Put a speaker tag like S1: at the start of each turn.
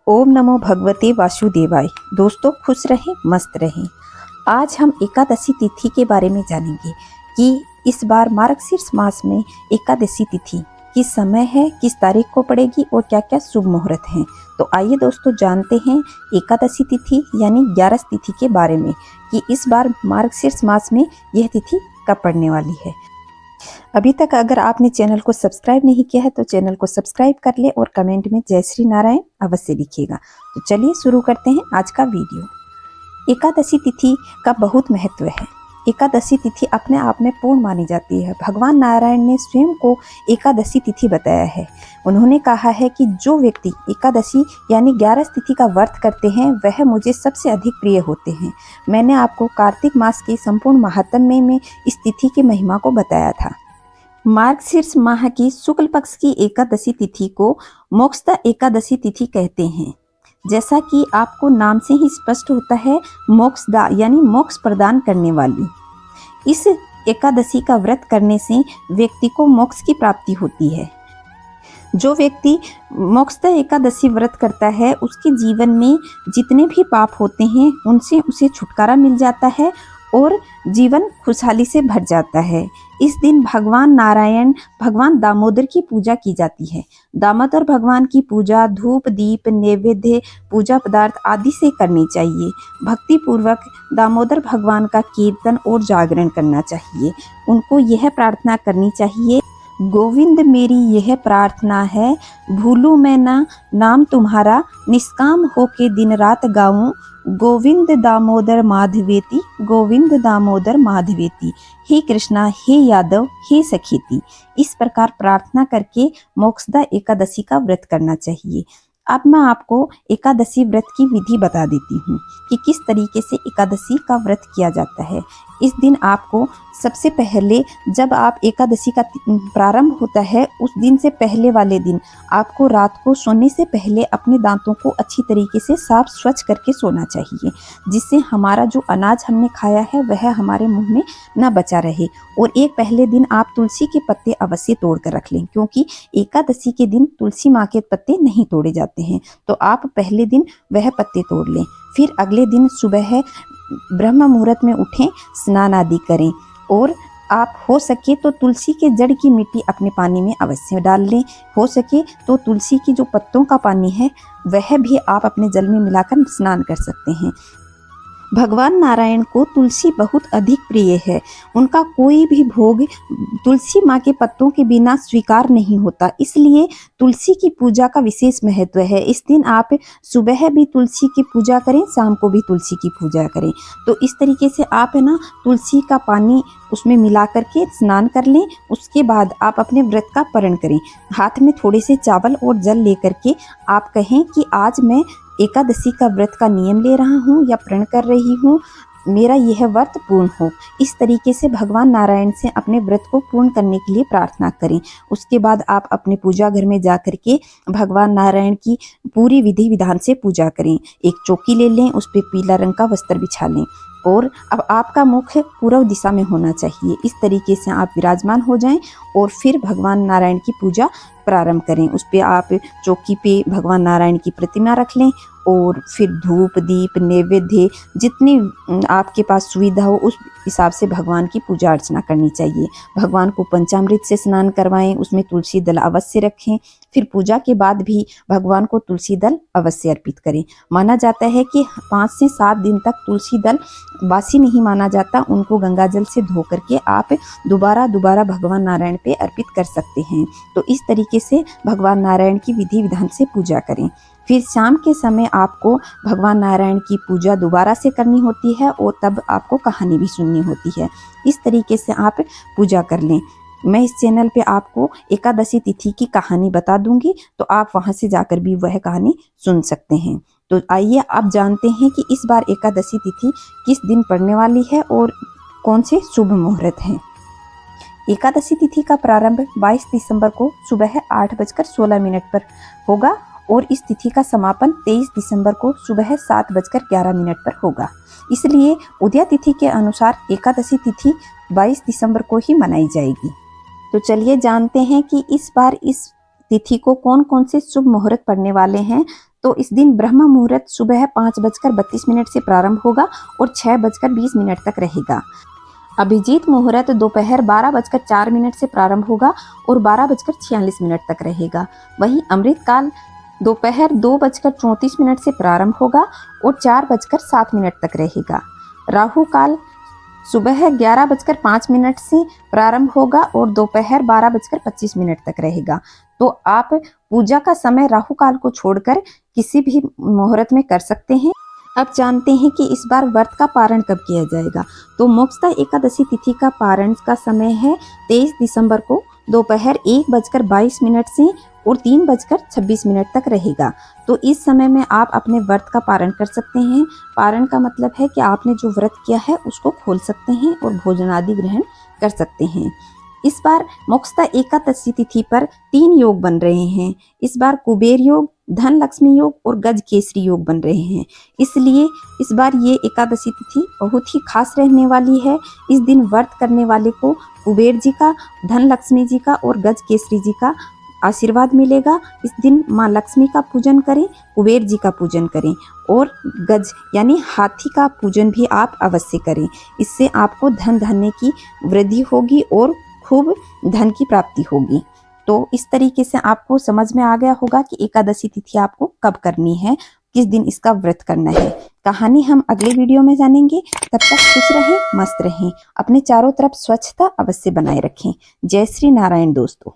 S1: ओम नमो भगवते वासुदेवाय। दोस्तों खुश रहें, मस्त रहें। आज हम एकादशी तिथि के बारे में जानेंगे कि इस बार मार्गशीर्ष मास में एकादशी तिथि किस समय है, किस तारीख को पड़ेगी और क्या क्या शुभ मुहूर्त हैं। तो आइए दोस्तों जानते हैं एकादशी तिथि यानी 11 तिथि के बारे में कि इस बार मार्गशीर्ष मास में यह तिथि कब पड़ने वाली है। अभी तक अगर आपने चैनल को सब्सक्राइब नहीं किया है तो चैनल को सब्सक्राइब कर ले और कमेंट में जय श्री नारायण अवश्य लिखिएगा। तो चलिए शुरू करते हैं आज का वीडियो। एकादशी तिथि का बहुत महत्व है। एकादशी तिथि अपने आप में पूर्ण मानी जाती है। भगवान नारायण ने स्वयं को एकादशी तिथि बताया है। उन्होंने कहा है कि जो व्यक्ति एकादशी यानी 11 तिथि का व्रत करते हैं वह मुझे सबसे अधिक प्रिय होते हैं। मैंने आपको कार्तिक मास के संपूर्ण महात्म्य में इस तिथि की महिमा को बताया था। मार्गशीर्ष माह की शुक्ल पक्ष की एकादशी तिथि को मोक्षदा एकादशी तिथि कहते हैं। जैसा कि आपको नाम से ही स्पष्ट होता है, मोक्षदा यानी मोक्ष प्रदान करने वाली। इस एकादशी का व्रत करने से व्यक्ति को मोक्ष की प्राप्ति होती है। जो व्यक्ति मोक्षदा एकादशी व्रत करता है उसके जीवन में जितने भी पाप होते हैं उनसे उसे छुटकारा मिल जाता है और जीवन खुशहाली से भर जाता है। इस दिन भगवान नारायण भगवान दामोदर की पूजा की जाती है। दामोदर भगवान की पूजा धूप दीप नैवेद्य पूजा पदार्थ आदि से करनी चाहिए। भक्ति पूर्वक दामोदर भगवान का कीर्तन और जागरण करना चाहिए। उनको यह प्रार्थना करनी चाहिए, गोविंद मेरी यह प्रार्थना है, भूलूं मैं ना नाम तुम्हारा, निष्काम होके दिन रात गाऊं, गोविंद दामोदर माधवेती, गोविंद दामोदर माधवेती, हे कृष्णा हे यादव हे सखीती। इस प्रकार प्रार्थना करके मोक्षदा एकादशी का व्रत करना चाहिए। अब मैं आपको एकादशी व्रत की विधि बता देती हूँ कि किस तरीके से एकादशी का व्रत किया जाता है। इस दिन आपको सबसे पहले जब आप एकादशी का प्रारंभ होता है उस दिन से पहले वाले दिन आपको रात को सोने से पहले अपने दांतों को अच्छी तरीके से साफ स्वच्छ करके सोना चाहिए, जिससे हमारा जो अनाज हमने खाया है वह हमारे मुंह में न बचा रहे। और एक पहले दिन आप तुलसी के पत्ते अवश्य तोड़ कर रख लें, क्योंकि एकादशी के दिन तुलसी माँ के पत्ते नहीं तोड़े जाते हैं। तो आप पहले दिन वह पत्ते तोड़ लें। फिर अगले दिन सुबह ब्रह्म मुहूर्त में उठें, स्नान आदि करें और आप हो सके तो तुलसी के जड़ की मिट्टी अपने पानी में अवश्य डाल लें। हो सके तो तुलसी की जो पत्तों का पानी है वह भी आप अपने जल में मिलाकर स्नान कर सकते हैं। भगवान नारायण को तुलसी बहुत अधिक प्रिय है। उनका कोई भी भोग तुलसी माँ के पत्तों के बिना स्वीकार नहीं होता, इसलिए तुलसी की पूजा का विशेष महत्व है। इस दिन आप सुबह भी तुलसी की पूजा करें, शाम को भी तुलसी की पूजा करें। तो इस तरीके से आप है ना तुलसी का पानी उसमें मिला करके स्नान कर लें। उसके बाद आप अपने व्रत का पारण करें। हाथ में थोड़े से चावल और जल लेकर के आप कहें कि आज मैं एकादशी का व्रत का नियम ले रहा हूँ या प्रण कर रही हूँ, मेरा यह व्रत पूर्ण हो। इस तरीके से भगवान नारायण से अपने व्रत को पूर्ण करने के लिए प्रार्थना करें। उसके बाद आप अपने पूजा घर में जा कर के भगवान नारायण की पूरी विधि विधान से पूजा करें। एक चौकी ले लें, उस पर पीला रंग का वस्त्र बिछा लें और अब आपका मुख पूर्व दिशा में होना चाहिए। इस तरीके से आप विराजमान हो जाएं और फिर भगवान नारायण की पूजा प्रारंभ करें। उस पर आप चौकी पे भगवान नारायण की प्रतिमा रख लें और फिर धूप दीप नैवेद्य जितनी आपके पास सुविधा हो उस हिसाब से भगवान की पूजा अर्चना करनी चाहिए। भगवान को पंचामृत से स्नान करवाएं, उसमें तुलसी दल अवश्य रखें। फिर पूजा के बाद भी भगवान को तुलसी दल अवश्य अर्पित करें। माना जाता है कि 5 से 7 दिन तक तुलसी दल बासी नहीं माना जाता, उनको गंगा जल से धो करके आप दोबारा भगवान नारायण पे अर्पित कर सकते हैं। तो इस तरीके से भगवान नारायण की विधि विधान से पूजा करें। फिर शाम के समय आपको भगवान नारायण की पूजा दोबारा से करनी होती है और तब आपको कहानी भी सुननी होती है। इस तरीके से आप पूजा कर लें। मैं इस चैनल पे आपको एकादशी तिथि की कहानी बता दूंगी, तो आप वहां से जाकर भी वह कहानी सुन सकते हैं। तो आइए आप जानते हैं कि इस बार एकादशी तिथि किस दिन पड़ने वाली है और कौन से शुभ मुहूर्त हैं। एकादशी तिथि का प्रारंभ 22 दिसंबर को सुबह 8:16 पर होगा और इस तिथि का समापन 23 दिसंबर को सुबह 7:11 पर होगा। इसलिए उदय तिथि के अनुसार एकादशी तिथि 22 दिसंबर को ही मनाई जाएगी। तो चलिए जानते हैं कि इस बार इस तिथि को कौन कौन से शुभ मुहूर्त पड़ने वाले हैं, तो इस दिन ब्रह्म मुहूर्त सुबह 5:32 से प्रारंभ होगा और 6:20 तक रहेगा। अभिजीत मुहूर्त दोपहर 12:04 से प्रारंभ होगा और 12:46 तक रहेगा। वहीं अमृत काल दोपहर 2:34 से प्रारंभ होगा और 4:07 तक रहेगा। राहु काल सुबह 11:05 से प्रारंभ होगा और दोपहर 12:25 तक रहेगा। तो आप पूजा का समय राहु काल को छोड़कर किसी भी मुहूर्त में कर सकते हैं। अब जानते हैं कि इस बार व्रत का पारण कब किया जाएगा। तो मोक्षदा एकादशी तिथि का पारण का समय है 23 दिसंबर को दोपहर 1:22 से और 3:26 तक रहेगा। तो इस समय में आप अपने व्रत का पारण कर सकते हैं। पारण का मतलब है कि आपने जो व्रत किया है उसको खोल सकते हैं और भोजन आदि ग्रहण कर सकते हैं। इस बार मोक्षदा एकादशी तिथि पर 3 योग बन रहे हैं। इस बार कुबेर योग, धन लक्ष्मी योग और गज केसरी योग बन रहे हैं। इसलिए इस बार ये एकादशी तिथि बहुत ही खास रहने वाली है। इस दिन व्रत करने वाले को कुबेर जी का, धन लक्ष्मी जी का और गज केसरी जी का आशीर्वाद मिलेगा। इस दिन माँ लक्ष्मी का पूजन करें, कुबेर जी का पूजन करें और गज यानी हाथी का पूजन भी आप अवश्य करें। इससे आपको धन धान्य की वृद्धि होगी और खूब धन की प्राप्ति होगी। तो इस तरीके से आपको समझ में आ गया होगा कि एकादशी तिथि आपको कब करनी है, किस दिन इसका व्रत करना है। कहानी हम अगले वीडियो में जानेंगे। तब तक खुश रहें, मस्त रहें, अपने चारों तरफ स्वच्छता अवश्य बनाए रखें। जय श्री नारायण दोस्तों।